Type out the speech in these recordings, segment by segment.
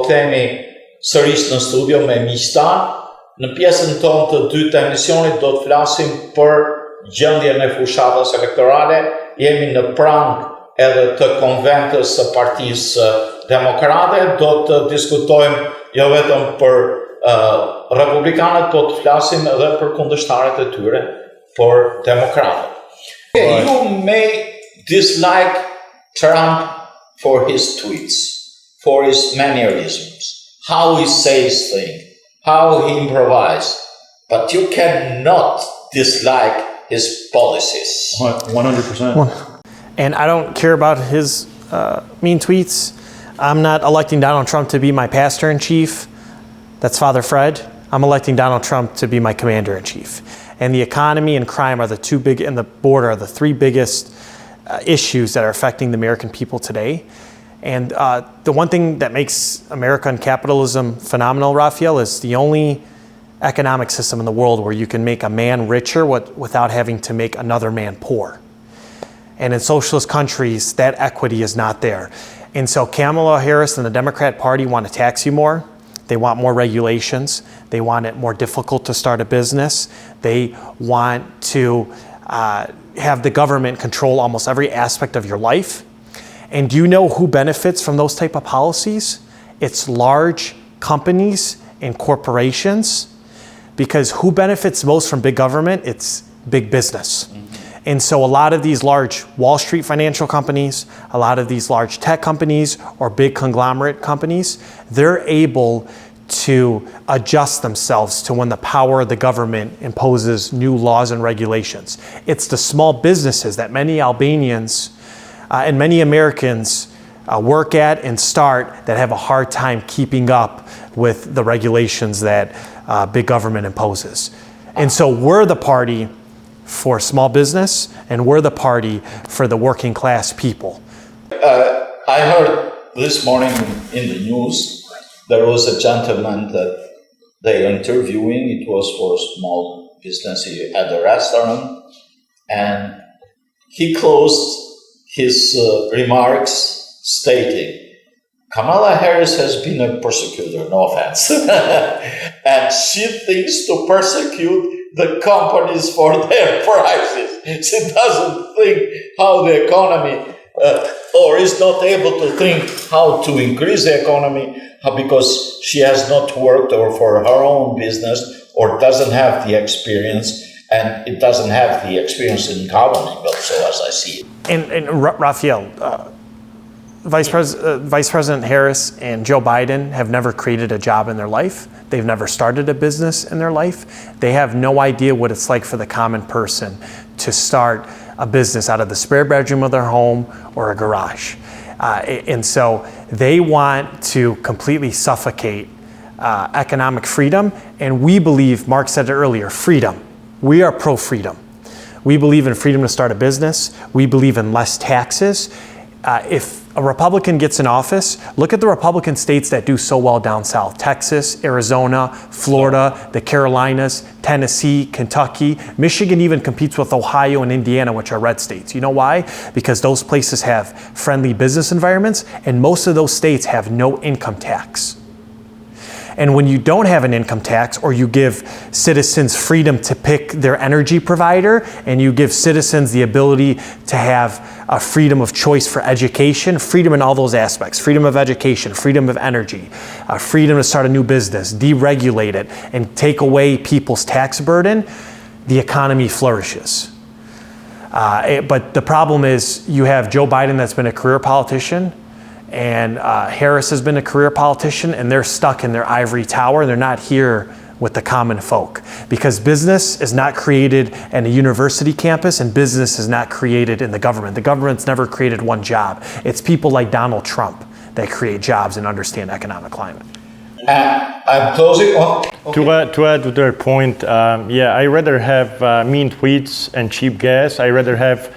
kthehemi sërish në studio me miqtan. Në pjesën tonë të dytë të emisionit do të flasim për gjendjen e fushatës elektorale. Jemi në prang edhe të konventës së Partisë Demokrate. Do të diskutojmë jo vetëm për Republikanët, po të flasim edhe për kundërshtarët e tyre, për Demokratët. You may dislike Trump for his tweets, for his mannerisms, how he says things, how he improvises, but you cannot dislike his policies. 100%. And I don't care about his mean tweets. I'm not electing Donald Trump to be my pastor-in-chief. That's Father Fred. I'm electing Donald Trump to be my commander-in-chief. And the economy and crime are and the border are the three biggest issues that are affecting the American people today. And the one thing that makes America and capitalism phenomenal, Raphael, is the only economic system in the world where you can make a man richer without having to make another man poor. And in socialist countries, that equity is not there. And so Kamala Harris and the Democrat Party want to tax you more. They want more regulations. They want it more difficult to start a business. They want to have the government control almost every aspect of your life. And do you know who benefits from those type of policies? It's large companies and corporations. Because who benefits most from big government? It's big business. And so a lot of these large Wall Street financial companies, a lot of these large tech companies or big conglomerate companies, they're able to adjust themselves to when the power of the government imposes new laws and regulations. It's the small businesses that many Albanians and many Americans work at and start that have a hard time keeping up with the regulations that big government imposes. And so we're the party for small business, and we're the party for the working class people. I heard this morning in the news, there was a gentleman that they were interviewing. It was for a small business at a restaurant, and he closed his remarks stating, Kamala Harris has been a persecutor, no offense, and she thinks to persecute the companies for their prices. She doesn't think how the economy, or is not able to think how to increase the economy because she has not worked or for her own business or doesn't have the experience, and it doesn't have the experience in governing also, as I see it. And Raphael, Vice President Harris and Joe Biden have never created a job in their life. They've never started a business in their life. They have no idea what it's like for the common person to start a business out of the spare bedroom of their home or a garage. And so they want to completely suffocate economic freedom. And we believe, Mark said it earlier, freedom. We are pro-freedom. We believe in freedom to start a business. We believe in less taxes. If a Republican gets in office, look at the Republican states that do so well down south. Texas, Arizona, Florida, the Carolinas, Tennessee, Kentucky. Michigan even competes with Ohio and Indiana, which are red states. You know why? Because those places have friendly business environments, and most of those states have no income tax. And when you don't have an income tax, or you give citizens freedom to pick their energy provider, and you give citizens the ability to have a freedom of choice for education, freedom in all those aspects, freedom of education, freedom of energy, freedom to start a new business, deregulate it, and take away people's tax burden, the economy flourishes. But the problem is you have Joe Biden that's been a career politician, and Harris has been a career politician, and they're stuck in their ivory tower. They're not here with the common folk, because business is not created in a university campus, and business is not created in the government. The government's never created one job. It's people like Donald Trump that create jobs and understand economic climate. I'm closing. Okay. To add to their point, I rather have mean tweets and cheap gas. I rather have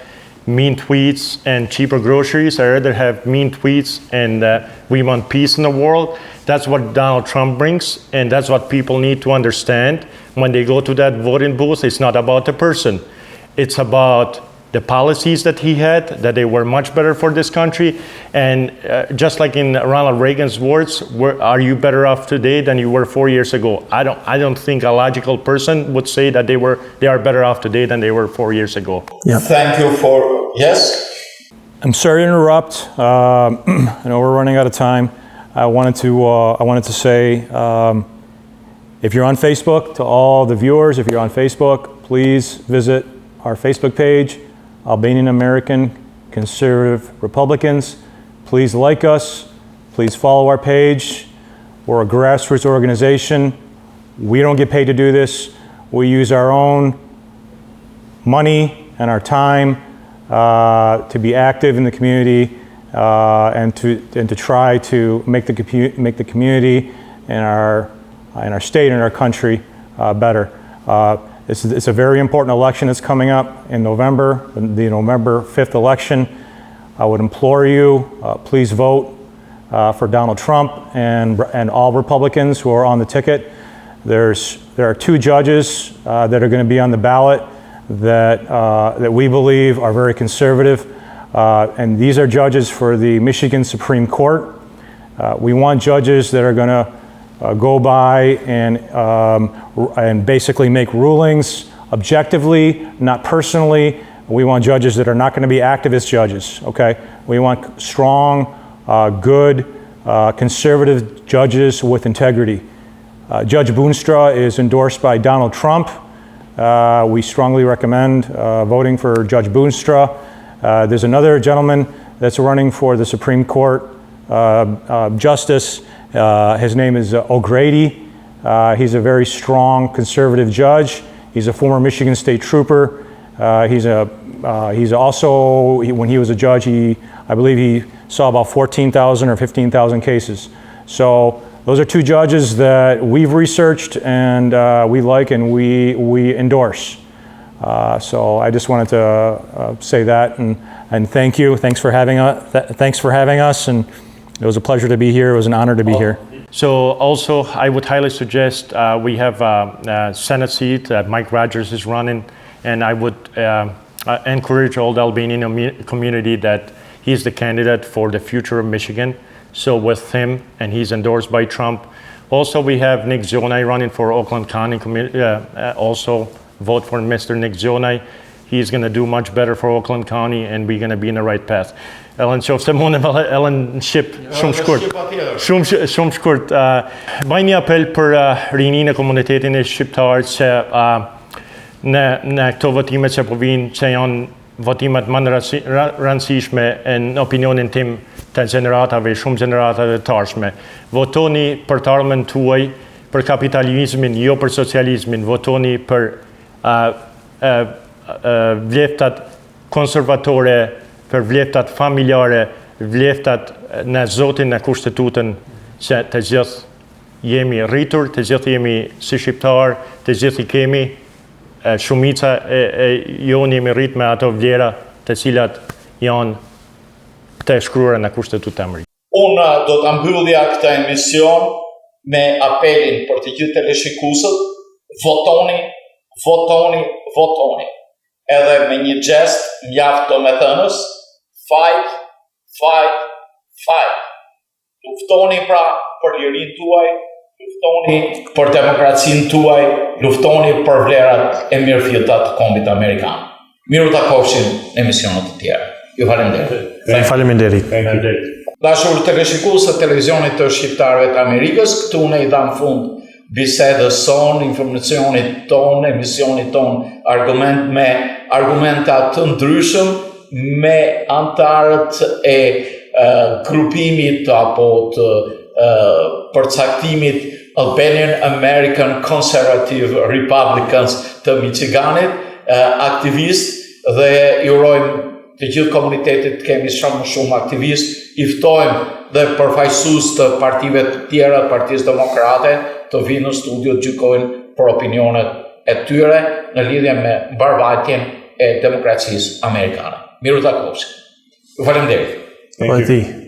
mean tweets and cheaper groceries. I rather have mean tweets and we want peace in the world. That's what Donald Trump brings, and that's what people need to understand when they go to that voting booth. It's not about the person. It's about the policies that he had, that they were much better for this country. And just like in Ronald Reagan's words, are you better off today than you were 4 years ago? I don't think a logical person would say that they are better off today than they were 4 years ago. Yeah. Thank you for, yes? I'm sorry to interrupt. I know we're running out of time. I wanted to say, if you're on Facebook, to all the viewers, if you're on Facebook, please visit our Facebook page, Albanian American Conservative Republicans. Please like us. Please follow our page. We're a grassroots organization. We don't get paid to do this. We use our own money and our time to be active in the community and to try to make the community and our state and our country better. It's a very important election that's coming up in November, the November 5th election. I would implore you, please vote for Donald Trump and all Republicans who are on the ticket. There are 2 judges that are going to be on the ballot that we believe are very conservative, and these are judges for the Michigan Supreme Court. We want judges that are going to go by and basically make rulings objectively, not personally. We want judges that are not going to be activist judges, okay? We want strong, good, conservative judges with integrity. Judge Boonstra is endorsed by Donald Trump. We strongly recommend voting for Judge Boonstra. There's another gentleman that's running for the Supreme Court Justice. His name is O'Grady. He's a very strong conservative judge. He's a former Michigan State Trooper. He's also, when he was a judge, I believe he saw about 14,000 or 15,000 cases. So those are 2 judges that we've researched and we like and we endorse. So I just wanted to say that and thank you. Thanks for having us, and it was a pleasure to be here. It was an honor to be here. So also, I would highly suggest we have a Senate seat that Mike Rogers is running, and I would encourage all the Albanian community that he's the candidate for the future of Michigan. So with him, and he's endorsed by Trump. Also, we have Nick Zonaj running for Oakland County. Also vote for Mr. Nick Zonaj. He's going to do much better for Oakland County, and we're going to be in the right path. Ellen qofse mundem Ellen ship shumë shkurt. Bëj një apel për rininë e komunitetin e shqiptar se në këto votimet që po vinë, që janë votimet më rëndësishme në opinionin tim të shumë gjeneratave të ardhshme. Votoni për të ardhmen tuaj, për kapitalizmin, jo për socializmin. Votoni për vleftat konservatore, për vleftat familjare, vleftat në Zotin, në Kushtetutën, që të gjithë jemi rritur, të gjithë jemi si shqiptar, të gjithë i kemi, shumica e jonë jemi rrit me ato vlera të cilat janë të shkruara në Kushtetutë e Amerikës. Unë do të mbyllja këtë emision me apelin për të gjithë teleshikuesët: votoni, votoni, votoni. Edhe me një gest mjaftomethënës: fight, fight, fight. Luftoni pra për lirinë tuaj, luftoni për demokracinë tuaj, luftoni për vlerat e mirëfillta të kombit amerikan. Miru takofshin në emisionet të tjera. Ju falenderoj. Faleminderit. Dashur teleshikues të televizionit të shqiptarëve të Amerikës, këtu ne I dam fund bisedës son, informacionit ton, emisionit ton, me argumenta të ndryshëm, me antarët e grupimit apo të përcaktimit Albanian American Conservative Republicans të Michiganit, aktivist, dhe I urojmë të gjithë komunitetit kemi shumë aktivist, I ftojmë dhe përfaqësues të partive të tjera, Partisë Demokrate, të vinë në studio të gjykojnë për opinionet e tyre në lidhje me mbarvajtjen e demokracisë amerikane. Miru takofshi. Ju falenderoj. Thank you.